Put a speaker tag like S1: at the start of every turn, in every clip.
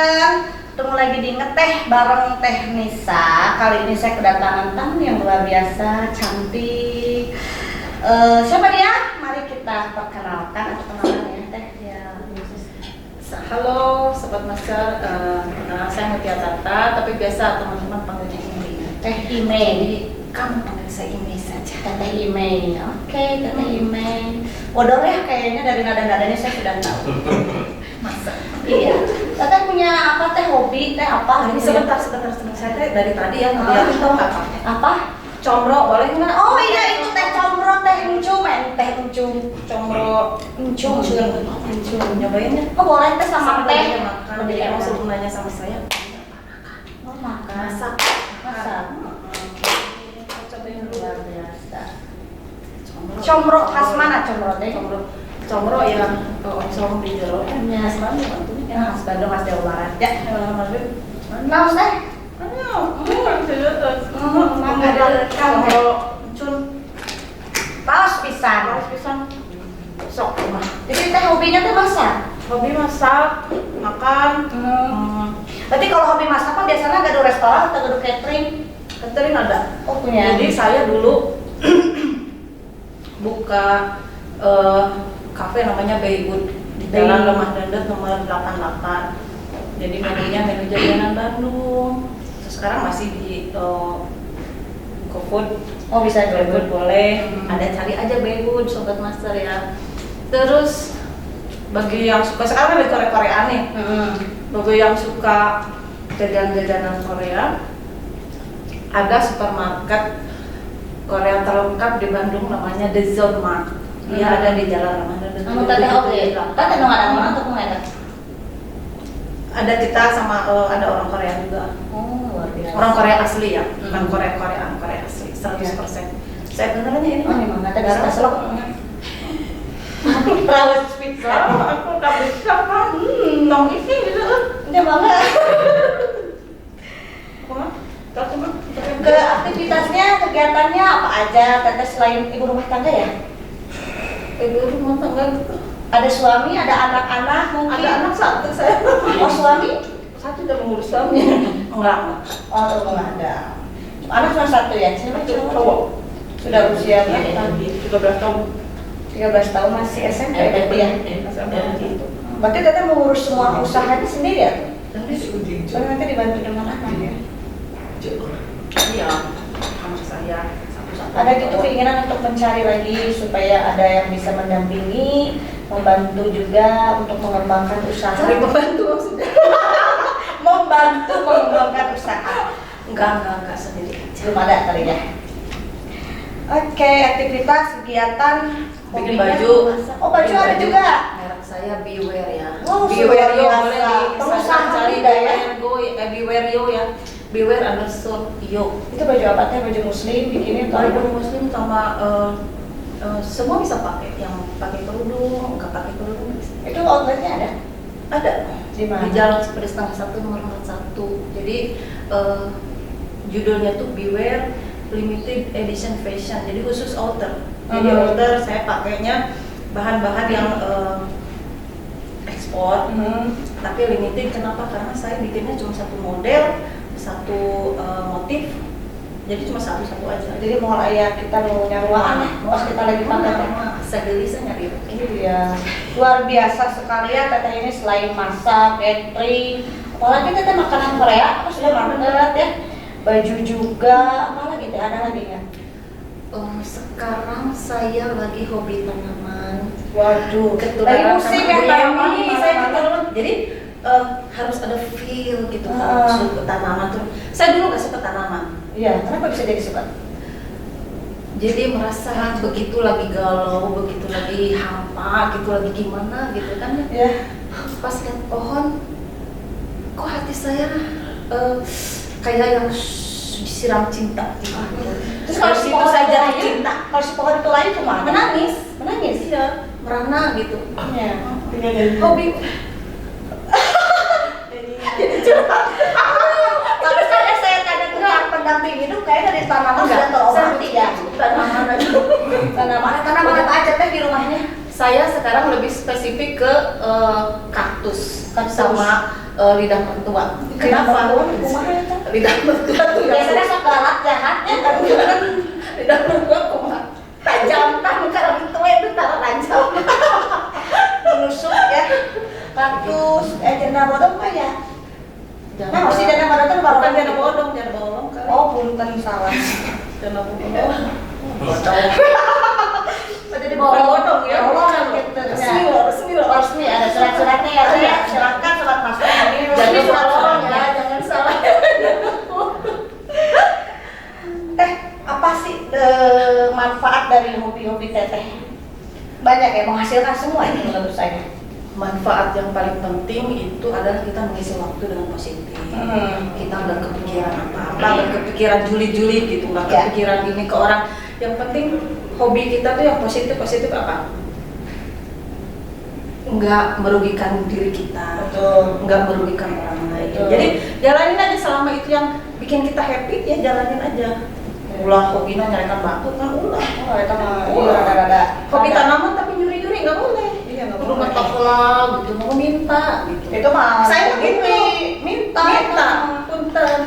S1: teman-teman, ketemu lagi di Ngeteh bareng Teh Nisa. Kali ini saya kedatangan tamu yang luar biasa, cantik. Siapa dia? Mari kita perkenalkan atau kenalan ya Teh.
S2: Ya, halo Sobat Masker, saya Mutia Tata, tapi biasa teman-teman panggilnya Ime.
S1: Teh Ime.
S2: Jadi kamu panggil saya Ime saja.
S1: Teh Ime. Oke, Teh Ime. Odor ya kayaknya dari nada-nadanya saya sudah tahu.
S2: Masa?
S1: Iya. Teteh punya apa teh hobi teh apa?
S2: Ini sebentar, saya teh dari tadi ya ngeliatin tahu nggak apa?
S1: Apa?
S2: Comro, boleh nggak?
S1: Oh iya itu teh combro teh encum teh encum.
S2: Comro,
S1: Encum.
S2: nyobain ya?
S1: Oh boleh teh sama teh.
S2: dia makan. Jadi kamu sebelum nanya sama saya,
S1: Oh makan.
S2: masak.
S1: Masak.
S2: Cobain dulu.
S1: Luar biasa. Combro khas mana combro teh?
S2: Comro yang oncom di jero.
S1: Ya.
S2: Khas mana bantunya?
S1: Ya khas Bandung khas Jawa Barat. Ya.
S2: Mana?
S1: Naos teh? Paus pisan.
S2: Sok mah.
S1: Jadi teh hobinya tuh masak.
S2: Hobi masak, makan.
S1: Berarti kalau hobi masak kan biasanya gado restoran atau gado catering?
S2: Catering ada.
S1: Oh punya.
S2: Jadi saya dulu buka kafe namanya Baywood di Jalan Lemah Dandet nomor 88. Jadi menunya menu jajanan Bandung. Terus sekarang masih di GoFood.
S1: Oh bisa
S2: Baywood boleh. Ada cari aja Baywood Sobat Master ya. Terus bagi yang suka sekarang ada Korea-Koreaan nih. Bagi yang suka jajanan Korea, ada supermarket Korea terlengkap di Bandung namanya The Zone Mart. Dia ada di Jalan Lemah Dandet.
S1: Kamu tadi oke. Tadi nggak ada orang atau nggak ada?
S2: Ada kita sama ada orang Korea juga.
S1: Oh luar biasa.
S2: Orang Korea asli ya, bukan Korea-Koreaan, Korea asli 100%. Saya benernya ini.
S1: Oh memang nggak ada
S2: Darah
S1: bisa
S2: selok.
S1: Perawat pizza.
S2: Aku udah bisa kan. Tong ini gitu.
S1: Udah banget. Ke aktivitasnya, kegiatannya apa aja? Teteh selain ibu rumah tangga ya?
S2: Ibu rumah tangga gitu.
S1: Ada suami, ada anak-anak mungkin.
S2: Ada anak satu saya.
S1: Oh suami?
S2: Satu udah mengurus suami. Enggak.
S1: Oh nggak ada. Anak cuma satu ya? Cewek
S2: Cowok.
S1: Sudah usia berapa?
S2: 13 tahun.
S1: 13 tahun masih SMP berarti ya? Berarti teteh mengurus semua usahanya sendiri ya? Soalnya nanti dibantu dengan anak ya?
S2: Iya. Anak saya satu-satu.
S1: Ada gitu keinginan untuk mencari lagi supaya ada yang bisa mendampingi, membantu juga untuk mengembangkan usaha.
S2: Cari pembantu maksudnya.
S1: Membantu mengembangkan usaha.
S2: Enggak sendiri.
S1: Belum ada kali ya. Oke, aktivitas kegiatan
S2: Bikin
S1: hobinya
S2: baju.
S1: masak. Oh baju ada juga.
S2: Merek saya Beware ya.
S1: Oh,
S2: Beware yo
S1: luar
S2: boleh
S1: biasa.
S2: di Instagram
S1: Perusahaan
S2: cari
S1: juga ya?
S2: Beware go Beware yo ya. Beware_yo.
S1: Itu baju apa teh? Baju muslim, bikini atau
S2: Baju muslim sama semua bisa pakai. Yang pakai kerudung, nggak pakai kerudung bisa.
S1: itu outletnya ada?
S2: Ada
S1: Di mana?
S2: di Jalan Sepeda Setengah 1 nomor 41. Jadi judulnya tuh Beware Limited Edition Fashion. Jadi khusus outer. Jadi outer saya pakainya bahan-bahan yang ekspor, tapi limited. Kenapa? Karena saya bikinnya cuma satu model, satu motif. Jadi cuma satu aja.
S1: Jadi mau ayah kita mau nyaruaan ya, mau kita lagi pakai teh.
S2: Saya beli, saya nyari.
S1: Iya, luar biasa sekali ya teteh ini selain masak, catering, apalagi teteh makanan Korea, terus sudah banget ya, baju juga, apalagi teh ada lagi ya?
S2: Sekarang saya lagi hobi tanaman.
S1: Waduh,
S2: Ketularan
S1: lagi musim
S2: sama
S1: ya
S2: budaya
S1: tanaman,
S2: ini, saya ketularan. Jadi harus ada feel gitu kalau suka tanaman tuh. Saya dulu gak suka tanaman.
S1: Iya, kenapa bisa jadi suka?
S2: Jadi merasa begitu lagi galau, begitu lagi hampa, gitu lagi gimana gitu kan ya.
S1: Ya.
S2: Pas lihat pohon, kok hati saya kayak yang disiram cinta gitu.
S1: Terus kalau si
S2: Itu
S1: pohon
S2: saya
S1: itu
S2: jatuh
S1: layu,
S2: cinta.
S1: kalau si pohon itu layu kemana?
S2: Menangis.
S1: Menangis?
S2: Iya, merana gitu.
S1: Iya.
S2: Hobi.
S1: Jadi curhat. Tapi saya tanya tentang pendamping hidup kayak dari tanaman sudah terobati ya. Tanaman apa aja teh di rumahnya?
S2: Saya sekarang lebih spesifik ke kaktus
S1: Kaktus.
S2: sama lidah mertua.
S1: Kenapa?
S2: Kenapa?
S1: Kumaha eta?
S2: Lidah mertua tuh
S1: Biasanya sok galak jahatnya kan.
S2: lidah mertua kumaha?
S1: Tajam kan kalau itu tara tajam. Menusuk ya. Kaktus, janda bodong mah ya. Nah, mesti janda bodong kan baru
S2: Bukan janda bodong kali.
S1: Oh, punten salah.
S2: Janda bodong.
S1: Jadi
S2: Bukan bodong ya.
S1: Bodong gitu. Resmi ada surat-suratnya ya. Saya silakan sobat master ini resmi surat bodong ya, jangan salah. Apa sih manfaat dari hobi-hobi teteh? Banyak ya, menghasilkan semua ini menurut saya.
S2: Manfaat yang paling penting itu adalah kita mengisi waktu dengan positif. Kita nggak kepikiran apa-apa, nggak kepikiran julid-julid gitu, nggak
S1: Ya.
S2: kepikiran ini ke orang. Yang penting hobi kita tuh yang positif apa? Nggak merugikan diri kita,
S1: Betul.
S2: nggak merugikan orang lain.
S1: Betul.
S2: Jadi jalanin aja selama itu yang bikin kita happy ya jalanin aja. Ulah hobinya nyarikan batu kan ulah.
S1: Oh, itu mah rada-rada.
S2: Hobi tanaman tapi nyuri-nyuri nggak boleh.
S1: Iya, nggak
S2: Kudu
S1: boleh.
S2: ngetok gitu, mau minta gitu.
S1: Itu mah
S2: Saya
S1: begitu.
S2: begitu, minta, punten,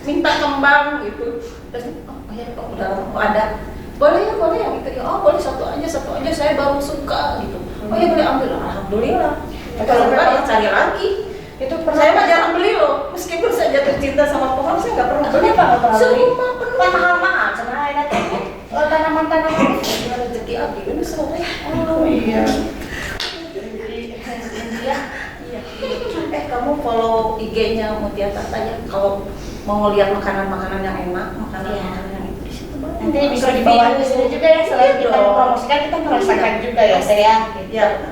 S2: minta kembang gitu. Terus oh ya kok udah ada, boleh ya gitu ya. Oh boleh satu aja saya baru suka gitu. Oh ya boleh ambil, alhamdulillah. Kalau enggak ya cari lagi.
S1: Itu pernah
S2: Saya mah jarang beli loh, meskipun saya jatuh cinta sama pohon saya nggak pernah beli.
S1: Kenapa nggak pernah beli?
S2: Semua penuh.
S1: Kan mahal-mahal sebenarnya teh. Tanaman-tanaman itu.
S2: Gimana rezeki abdi ini sore.
S1: Oh iya.
S2: Iya. Kamu follow IG-nya Mutia Tata ya. Kalau mau lihat makanan-makanan yang enak, makanan-makanan yang itu di situ banyak.
S1: Nanti bisa dibawa ke sini juga ya, selain kita mempromosikan kita merasakan juga ya saya.
S2: Ya.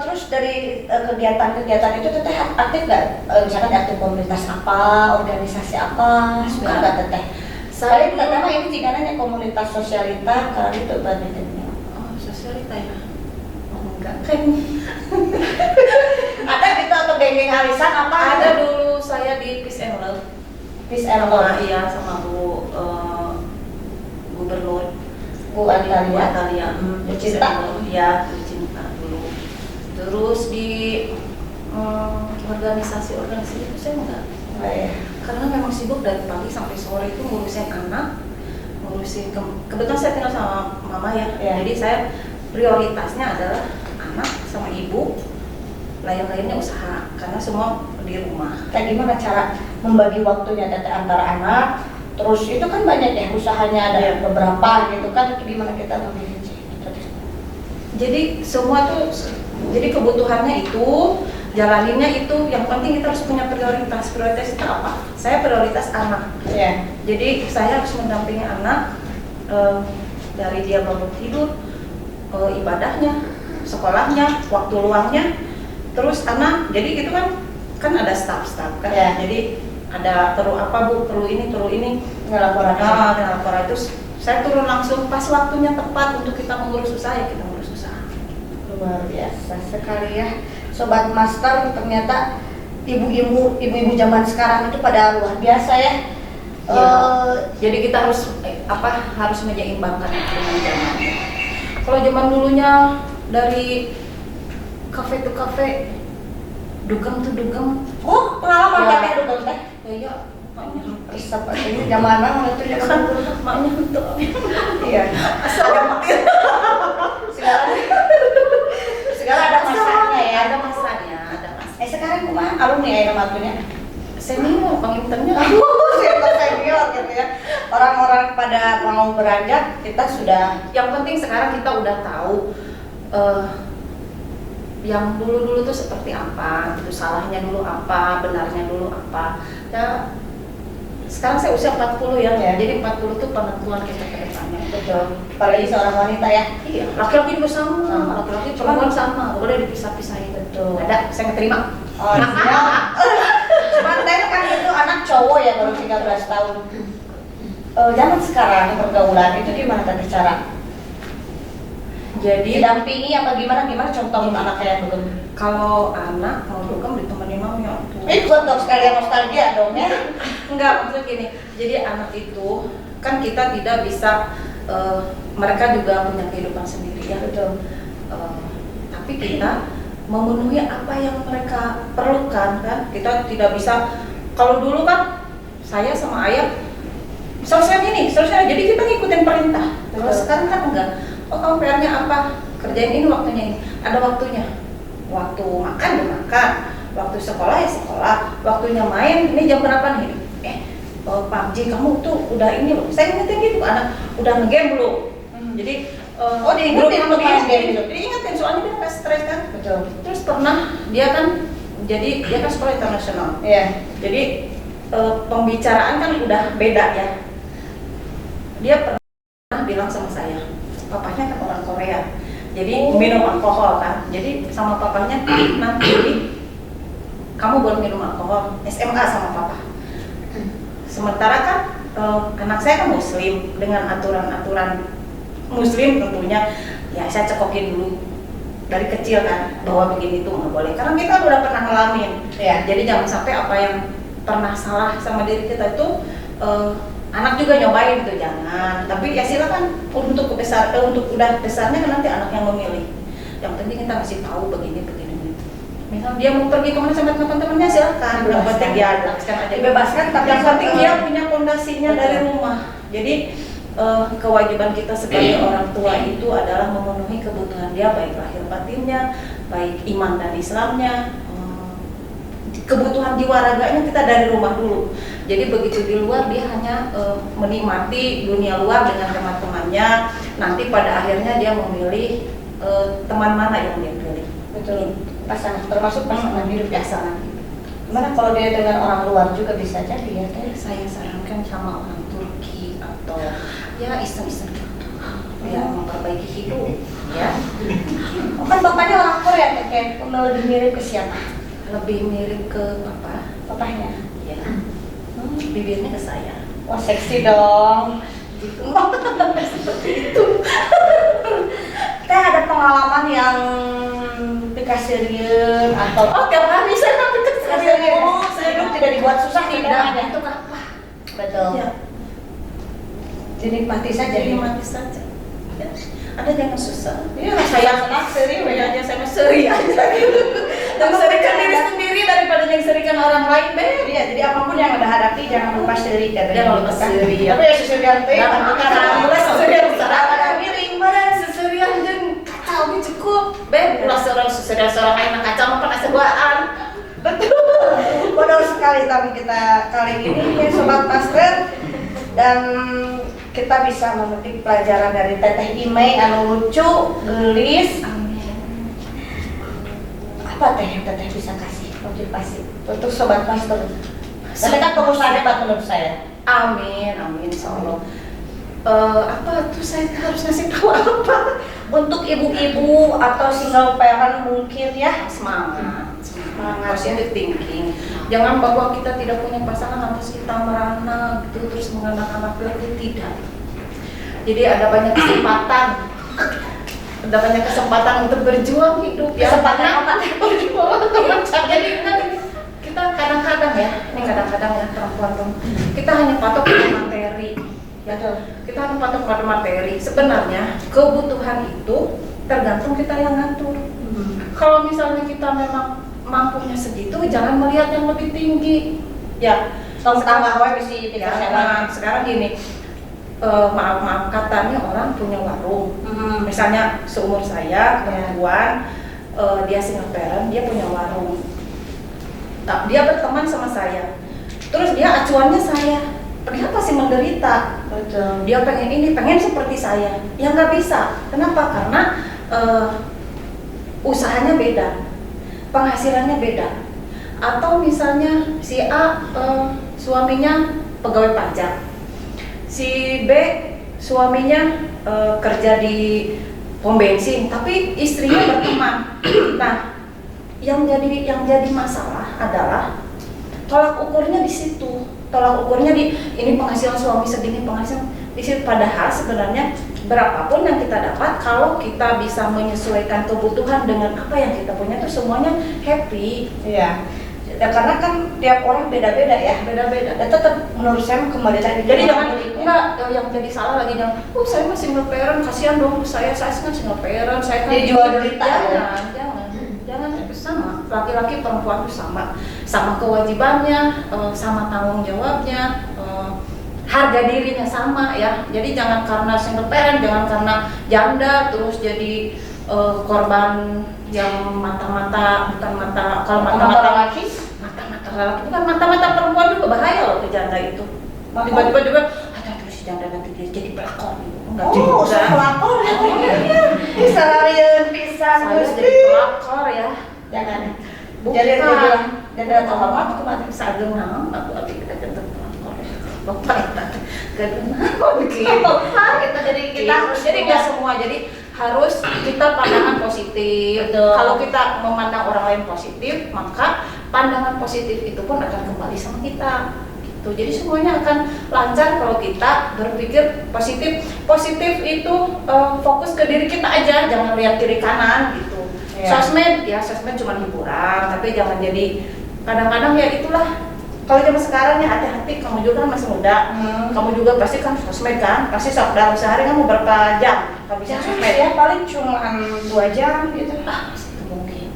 S1: Terus dari kegiatan-kegiatan itu teteh aktif nggak? Misalkan aktif komunitas apa, organisasi apa, suka nggak teteh? Saya pertama ini jika nanya komunitas sosialita, kalau itu banyak.
S2: Oh, sosialita ya. Oh, enggak kan.
S1: Ada gitu atau geng-geng arisan apa?
S2: Ada dulu saya di Peace and Love.
S1: Peace and Love.
S2: Iya sama Bu Gubernur
S1: Bu Atalia.
S2: Atalia.
S1: Bu Cinta.
S2: Iya, Bu Cinta dulu. Terus di organisasi itu saya enggak.
S1: Oh, iya.
S2: Karena memang sibuk dari pagi sampai sore itu ngurusin anak, kebetulan saya tinggal sama mama ya.
S1: Iya.
S2: Jadi saya prioritasnya adalah anak sama ibu, lain-lainnya usaha karena semua di rumah.
S1: Kayak gimana cara membagi waktunya teteh antara anak, terus itu kan banyak ya usahanya ada
S2: Iya.
S1: beberapa gitu kan, gimana kita memilih?
S2: Jadi semua tuh, jadi kebutuhannya itu, jalaninnya itu, yang penting kita harus punya prioritas. Prioritas itu apa? Saya prioritas anak.
S1: Iya.
S2: Jadi saya harus mendampingi anak dari dia bangun tidur, ibadahnya, sekolahnya, waktu luangnya, terus anak. Jadi itu kan ada staff kan.
S1: Ya.
S2: Jadi ada perlu apa Bu, perlu ini.
S1: Ngelaporan.
S2: Laporan itu saya turun langsung pas waktunya tepat untuk kita mengurus usaha ya kita ngurus usaha.
S1: Luar biasa sekali ya, Sobat Master. Ternyata ibu-ibu zaman sekarang itu pada luar biasa ya.
S2: Jadi kita harus harus menyeimbangkan itu dengan zaman. Kalau zaman dulunya dari kafe ke kafe, dugem tuh dugem.
S1: Oh, pengalaman
S2: Ya.
S1: kakek dulu teh.
S2: Ya, maknya
S1: Resep ini zaman now itu ya
S2: kan maknya untuk
S1: Iya. Ada segala ada masanya ya.
S2: ada masanya.
S1: Sekarang kumaha alumni ya namanya?
S2: Senior penginternya.
S1: Senior gitu ya. Orang-orang pada mau beranjak, kita sudah.
S2: Yang penting sekarang kita udah tahu yang dulu tuh seperti apa, itu salahnya dulu apa, benarnya dulu apa. Ya sekarang saya usia 40 ya. Jadi 40 tuh penentuan kita ke depannya.
S1: Betul. Apalagi seorang wanita ya.
S2: Iya, laki-laki juga sama, laki-laki perempuan sama, nggak boleh dipisah-pisahin.
S1: Betul.
S2: Ada, saya nggak terima.
S1: Oh, siap. Cuman saya kan itu anak cowok ya baru 13 tahun. Zaman sekarang pergaulan itu gimana tadi cara?
S2: Jadi
S1: Didampingi apa gimana contohin anak kayak belum?
S2: kalau anak mau dugem ditemenin mami tuh.
S1: Ikut dong sekalian nostalgia dong ya.
S2: Enggak, maksudnya gini. Jadi anak itu kan kita tidak bisa mereka juga punya kehidupan sendiri ya.
S1: Betul.
S2: Tapi kita memenuhi apa yang mereka perlukan kan. Kita tidak bisa, kalau dulu kan saya sama ayah selesai ini, selesai, jadi kita ngikutin perintah. Kalau sekarang kan enggak. Oh kamu PR-nya apa? Kerjain ini, waktunya ini. Ada waktunya. Waktu makan ya makan, waktu sekolah ya sekolah, waktunya main ini jam berapa nih? PUBG kamu tuh udah ini loh. Saya ingetin gitu, anak udah nge-game belum? Jadi
S1: Oh diingetin untuk main game gitu.
S2: diingetin soalnya dia nggak stres kan.
S1: Betul.
S2: Terus pernah dia kan sekolah internasional.
S1: Iya.
S2: Jadi pembicaraan kan udah beda ya. Dia pernah bilang sama saya, papanya kan orang Korea, jadi minum alkohol kan. Jadi sama papanya nanti kamu boleh minum alkohol SMA sama papa. Sementara kan anak saya kan Muslim dengan aturan-aturan Muslim tentunya. Ya saya cekokin dulu dari kecil kan bahwa begini tuh nggak boleh. Karena kita udah pernah ngalamin.
S1: Iya.
S2: Jadi jangan sampai apa yang pernah salah sama diri kita itu anak juga nyobain tuh, jangan. Tapi ya silakan untuk udah besarnya kan nanti anak yang memilih. Yang penting kita ngasih tahu begini. Misal dia mau pergi kemana sama teman-temannya silakan. Yang penting dia lepaskan aja.
S1: Dibebaskan, tapi
S2: yang penting dia punya fondasinya dari rumah. Jadi kewajiban kita sebagai orang tua itu adalah memenuhi kebutuhan dia, baik lahir batinnya, baik iman dan Islamnya. Kebutuhan jiwa raganya kita dari rumah dulu. Jadi begitu di luar dia hanya menikmati dunia luar dengan teman-temannya. Nanti pada akhirnya dia memilih teman mana yang dia pilih.
S1: Betul. Pasangan, termasuk pasangan hidup pasangan. Gimana kalau dia dengan orang luar juga bisa jadi ya?
S2: Saya sarankan sama orang Turki atau ya iseng-iseng gitu. Ya memperbaiki hidup. Ya.
S1: Kan bapaknya orang Korea kayak lebih mirip ke siapa?
S2: Lebih mirip ke papa.
S1: Papahnya.
S2: Ya. Bibirnya ke saya.
S1: Wah seksi dong.
S2: Gitu.
S1: Seperti itu. Teh ada pengalaman yang dikasirian atau
S2: tiap hari saya tapi
S1: kasirian. Hidup tidak dibuat susah
S2: tidak
S1: ya.
S2: itu apa?
S1: Betul.
S2: Ya.
S1: Dinikmati saja.
S2: Mati saja. Ya. Ada yang susah.
S1: Iya, saya senang seri
S2: aja sama seri aja gitu. Dan serikan diri sendiri daripada yang serikan orang lain, Be.
S1: Iya, jadi apapun yang Anda hadapi jangan lupa seri katanya.
S2: Jangan lupa seri.
S1: Tapi ya seserian teh,
S2: mulai seserian
S1: ada miring bareng.
S2: seserian jeung kacau ge cukup. Be, ulah seserian seorang lain kacau mah pernah sebuaan.
S1: Betul. Bodoh sekali tapi kita kali ini ya Sobat Master, dan kita bisa memetik pelajaran dari Teteh Imei anu lucu, gelis. Apa teh yang Teteh bisa kasih motivasi untuk Sobat Master? Tapi kan pengusaha hebat menurut saya.
S2: Amin, insyaallah. Apa tuh saya harus ngasih tahu apa?
S1: Untuk ibu-ibu atau single parent mungkin ya,
S2: Semangat, positive thinking. Jangan bahwa kita tidak punya pasangan lantas kita merana gitu terus menganak-anak lagi, tidak. Jadi ada banyak kesempatan untuk berjuang hidup ya.
S1: Kesempatan apa?
S2: Jadi kita kadang-kadang ya, ini kadang-kadang ya perempuan kita hanya patok pada materi.
S1: Betul.
S2: Kita hanya patok pada materi. Sebenarnya kebutuhan itu tergantung kita yang ngatur. Kalau misalnya kita memang mampunya segitu, jangan melihat yang lebih tinggi. Ya,
S1: Sekarang bisa
S2: ya, sekarang gini, maaf katanya orang punya warung. Misalnya seumur saya perempuan, dia single parent, dia punya warung. Nah, dia berteman sama saya. Terus dia acuannya saya. Dia pasti menderita.
S1: Betul.
S2: Dia pengen seperti saya. Ya nggak bisa. Kenapa? Karena usahanya beda, penghasilannya beda. Atau misalnya si A suaminya pegawai pajak, si B suaminya kerja di pom bensin, tapi istrinya berteman. Nah, yang jadi masalah adalah tolak ukurnya di situ. Tolak ukurnya ini penghasilan suami segini, penghasilan di situ. Padahal sebenarnya berapapun yang kita dapat, kalau kita bisa menyesuaikan kebutuhan dengan apa yang kita punya, itu semuanya happy.
S1: Iya. Ya, karena kan tiap orang beda-beda ya.
S2: Beda-beda.
S1: Dan tetap menurut saya kembali tadi.
S2: Jadi jangan yang jadi salah lagi jangan. Saya masih single parent, kasihan dong saya kan single parent, saya kan
S1: jadi jual derita.
S2: Jangan. laki-laki perempuan itu sama, sama kewajibannya, sama tanggung jawabnya, harga dirinya sama ya. Jadi jangan karena single parent, jangan karena janda terus jadi korban yang mata-mata, bukan mata, kalau mata-mata laki, mata-mata laki, bukan mata-mata perempuan juga bahaya loh ke janda itu. Tiba-tiba juga terus si janda nanti dia jadi pelakor gitu.
S1: Oh, usah pelakor ya. Bisa larian pisan
S2: Saya jadi pelakor ya.
S1: jangan.
S2: Bukan.
S1: Jadi janda terhormat kemarin
S2: Sadung naon aku abdi kita jadi pelakor. Bapak eta gadeunan bikin.
S1: kita jadi kita harus
S2: Jadi nggak semua, jadi harus kita pandangan positif.
S1: Betul.
S2: Kalau kita memandang orang lain positif, maka pandangan positif itu pun akan kembali sama kita. Gitu. Jadi semuanya akan lancar kalau kita berpikir positif. Positif itu fokus ke diri kita aja, jangan lihat kiri kanan gitu.
S1: Iya.
S2: Sosmed cuma hiburan, tapi jangan jadi kadang-kadang ya itulah. Kalau zaman sekarang ya hati-hati, kamu juga kan masih muda, kamu juga pasti kan sosmed kan, pasti dalam sehari kamu berapa jam bisa sosmed
S1: ya paling cuma 2 jam gitu.
S2: Itu mungkin.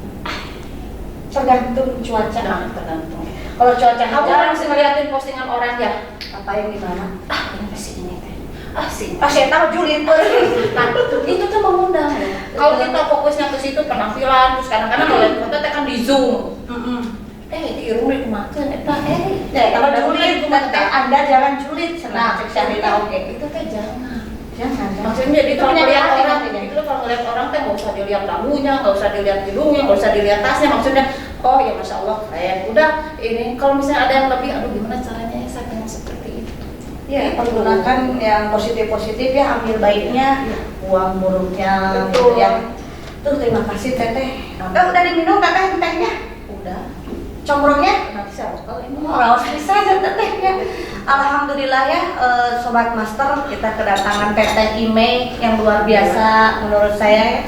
S1: Tergantung cuaca.
S2: Nah, tergantung.
S1: Kalau cuaca
S2: Kamu
S1: hujan
S2: masih ngeliatin postingan orang ya?
S1: apa yang gimana?
S2: Ini sih ini teh. Sih.
S1: Pas saya tahu julid
S2: Nah, itu tuh mengundang. Kalau kita fokusnya ke situ penampilan, terus kadang-kadang ngeliat foto teh kan di zoom. Di irung di kumakeun eta
S1: Ya, kalau julid nanti Anda jangan julid senang cek Syahrina oke.
S2: itu teh jangan.
S1: Jangan.
S2: Maksudnya jadi kalau
S1: penyakit
S2: ngeliat
S1: hati
S2: orang,
S1: nantinya.
S2: itu kalau ngeliat orang teh nggak usah dilihat dagunya, nggak usah dilihat hidungnya, nggak usah dilihat tasnya. Maksudnya, oh ya masya Allah keren. Udah ini kalau misalnya ada yang lebih, aduh gimana caranya ya saya pengen seperti itu.
S1: Ya, pergunakan yang positif-positif ya, ambil baiknya, buang buruknya
S2: Betul.
S1: gitu ya. Tuh terima kasih Teteh. Udah diminum Teteh tehnya?
S2: Udah.
S1: Combrongnya?
S2: Nanti saya bakal ini.
S1: Raos bisa dan Tetehnya. Alhamdulillah ya Sobat Master, kita kedatangan Teteh Ime yang luar biasa menurut saya ya.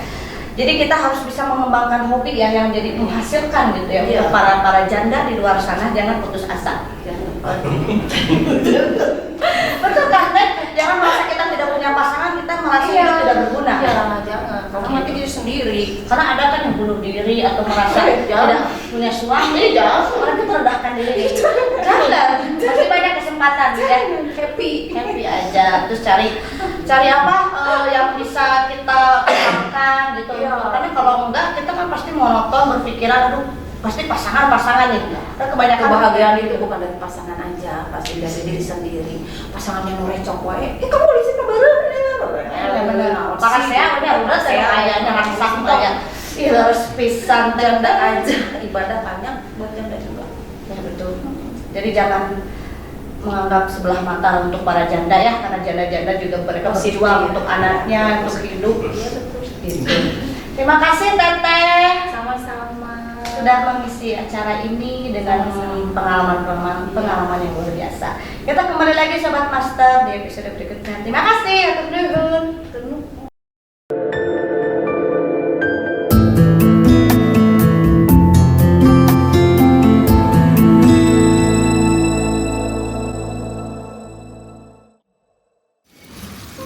S1: Jadi kita harus bisa mengembangkan hobi ya yang jadi menghasilkan gitu ya.
S2: Iya.
S1: Untuk para janda di luar sana jangan putus asa. Betul kan Teh? Jangan merasa kita tidak punya pasangan, kita merasa kita tidak berguna.
S2: Iya, jangan. Kamu mati diri sendiri.
S1: Karena ada kan yang bunuh diri atau merasa
S2: Jangan.
S1: tidak punya suami,
S2: Jangan.
S1: orang itu merendahkan diri. Jangan. Masih banyak kesempatan ya. Happy aja. Terus cari apa yang bisa kita kembangkan gitu.
S2: Iya.
S1: Karena kalau enggak kita kan pasti monoton berpikiran aduh pasti pasangan nih. Dan kebanyakan
S2: Kebahagiaan itu bukan dari pasangan aja, pasti dari diri sendiri. Pasangannya nurecok wae, kamu di sini bareng
S1: ya benar. Maka saya udah saya kayaknya rasak aja. Terus pisan
S2: janda aja, ibadah banyak buat janda juga.
S1: Ya betul. Jadi jangan menganggap sebelah mata untuk para janda ya, karena janda-janda juga mereka
S2: Positif.
S1: berjuang untuk anaknya, untuk hidup.
S2: Iya betul.
S1: Gitu. Terima kasih Teteh
S2: Sama-sama.
S1: sudah mengisi acara ini dengan pengalaman yang luar biasa. Kita kembali lagi Sobat Master di episode berikutnya. Terima kasih, atur nuhun.